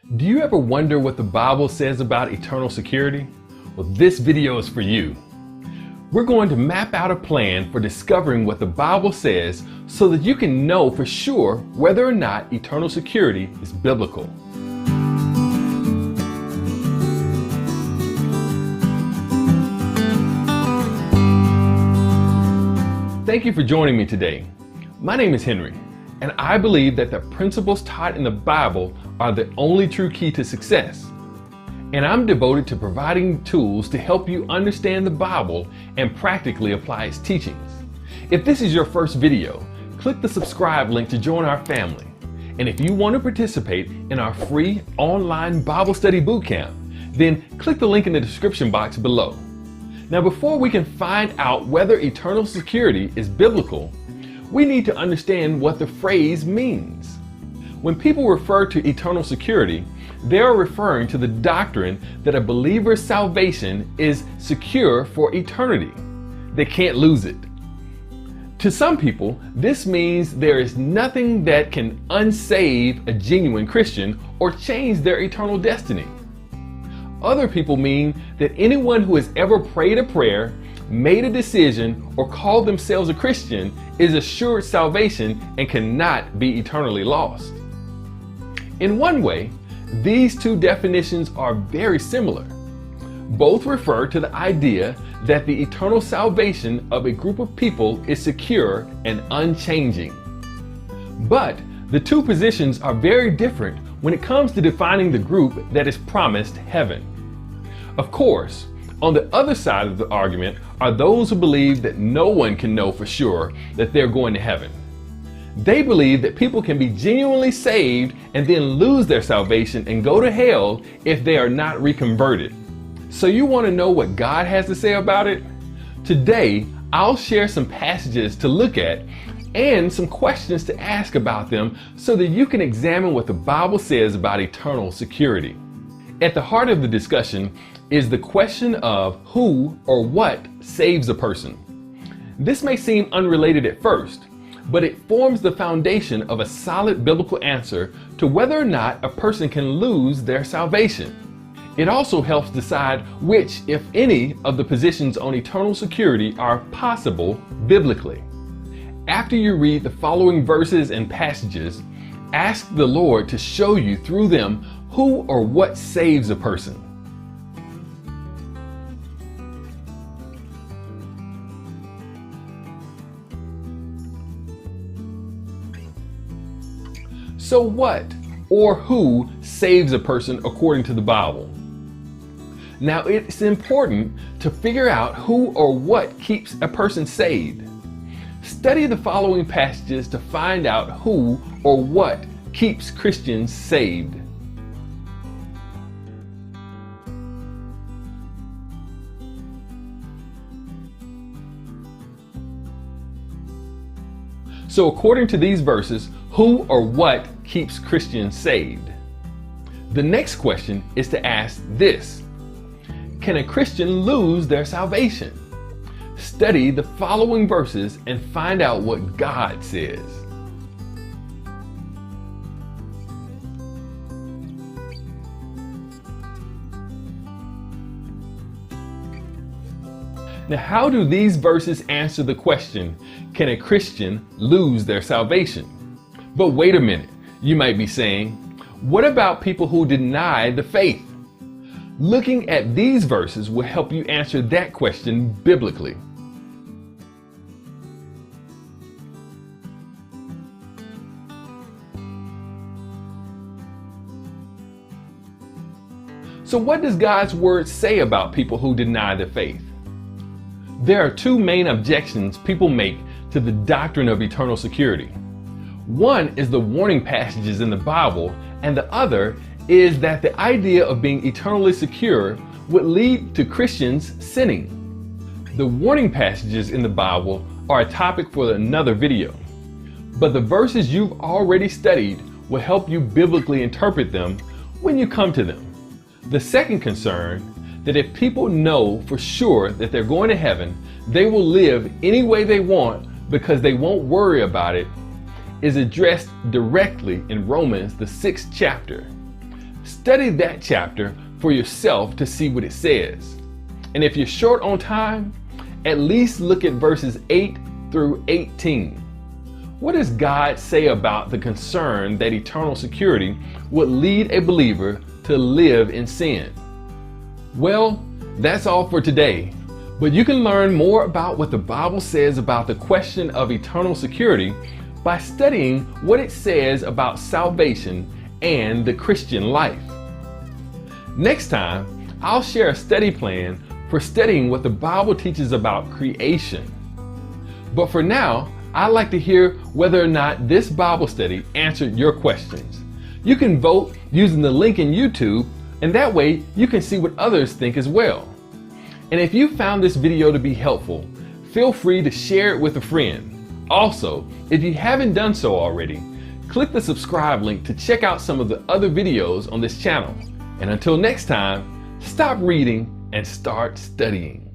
Do you ever wonder what the Bible says about eternal security? Well, this video is for you. We're going to map out a plan for discovering what the Bible says so that you can know for sure whether or not eternal security is biblical. Thank you for joining me today. My name is Henry, and I believe that the principles taught in the Bible are the only true key to success. And I'm devoted to providing tools to help you understand the Bible and practically apply its teachings. If this is your first video, click the subscribe link to join our family. And if you want to participate in our free online Bible study bootcamp, then click the link in the description box below. Now, before we can find out whether eternal security is biblical, we need to understand what the phrase means. When people refer to eternal security, they are referring to the doctrine that a believer's salvation is secure for eternity. They can't lose it. To some people, this means there is nothing that can unsave a genuine Christian or change their eternal destiny. Other people mean that anyone who has ever prayed a prayer, made a decision, or called themselves a Christian is assured salvation and cannot be eternally lost. In one way, these two definitions are very similar. Both refer to the idea that the eternal salvation of a group of people is secure and unchanging. But the two positions are very different when it comes to defining the group that is promised heaven. Of course, on the other side of the argument are those who believe that no one can know for sure that they're going to heaven. They believe that people can be genuinely saved and then lose their salvation and go to hell if they are not reconverted. So you want to know what God has to say about it? Today, I'll share some passages to look at and some questions to ask about them so that you can examine what the Bible says about eternal security. At the heart of the discussion is the question of who or what saves a person. This may seem unrelated at first, but it forms the foundation of a solid biblical answer to whether or not a person can lose their salvation. It also helps decide which, if any, of the positions on eternal security are possible biblically. After you read the following verses and passages, ask the Lord to show you through them who or what saves a person. So what or who saves a person according to the Bible? Now, it's important to figure out who or what keeps a person saved. Study the following passages to find out who or what keeps Christians saved. So according to these verses, who or what keeps Christians saved? The next question is to ask this: can a Christian lose their salvation? Study the following verses and find out what God says. Now, how do these verses answer the question, can a Christian lose their salvation? But wait a minute, you might be saying, what about people who deny the faith? Looking at these verses will help you answer that question biblically. So what does God's word say about people who deny the faith? There are two main objections people make to the doctrine of eternal security. One is the warning passages in the Bible, and the other is that the idea of being eternally secure would lead to Christians sinning. The warning passages in the Bible are a topic for another video, but the verses you've already studied will help you biblically interpret them when you come to them. The second concern, that if people know for sure that they're going to heaven, they will live any way they want because they won't worry about it, is addressed directly in Romans, the 6th chapter. Study that chapter for yourself to see what it says. And if you're short on time, at least look at verses 8 through 18. What does God say about the concern that eternal security would lead a believer to live in sin? Well, that's all for today. But you can learn more about what the Bible says about the question of eternal security by studying what it says about salvation and the Christian life. Next time, I'll share a study plan for studying what the Bible teaches about creation. But for now, I'd like to hear whether or not this Bible study answered your questions. You can vote using the link in YouTube, and that way you can see what others think as well. And if you found this video to be helpful, feel free to share it with a friend. Also, if you haven't done so already, click the subscribe link to check out some of the other videos on this channel. And until next time, stop reading and start studying.